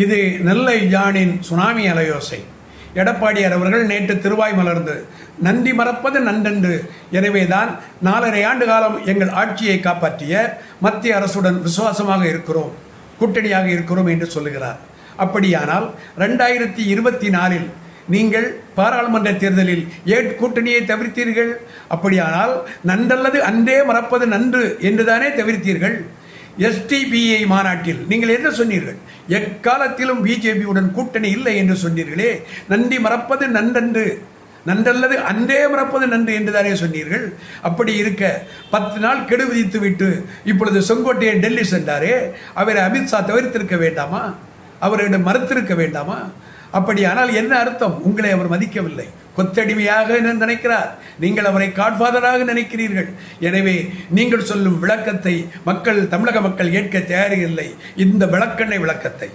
இது நெல்லை ஜானின் சுனாமி அலையோசை. எடப்பாடியார் அவர்கள் நேற்று திருவாய் மலர்ந்து நன்றி மறப்பது நன்றென்று, எனவேதான் 4.5 ஆண்டு காலம் எங்கள் ஆட்சியை காப்பாற்றிய மத்திய அரசுடன் விசுவாசமாக இருக்கிறோம், கூட்டணியாக இருக்கிறோம் என்று சொல்லுகிறார். அப்படியானால் 2024 நீங்கள் பாராளுமன்ற தேர்தலில் ஏன் கூட்டணியை தவிர்த்தீர்கள்? அப்படியானால் நன்றல்லது அன்றே மறப்பது நன்று என்றுதானே தவிர்த்தீர்கள். STPI மாநாட்டில் நீங்கள் என்ன சொன்னீர்கள்? எக்காலத்திலும் பிஜேபியுடன் கூட்டணி இல்லை என்று சொன்னீர்களே. நன்றி மறப்பது நன்றன்று, நன்றல்லது அன்றே மறப்பது நன்று என்றுதானே சொன்னீர்கள். அப்படி இருக்க 10 நாள் கெடு விதித்து விட்டு இப்பொழுது செங்கோட்டையை டெல்லி சென்றாரே, அவரை அமித்ஷா தவிர்த்திருக்க வேண்டாமா? அவரிடம் மறுத்திருக்க வேண்டாமா? அப்படியானால் என்ன அர்த்தம்? உங்களை அவர் மதிக்கவில்லை, கொத்தடிமையாக நினைக்கிறார். நீங்கள் அவரை காட்ஃபாதராக நினைக்கிறீர்கள். எனவே நீங்கள் சொல்லும் விளக்கத்தை தமிழக மக்கள் ஏற்க தயாரில்லை, இந்த விளக்கெண்ணெய் விளக்கத்தை.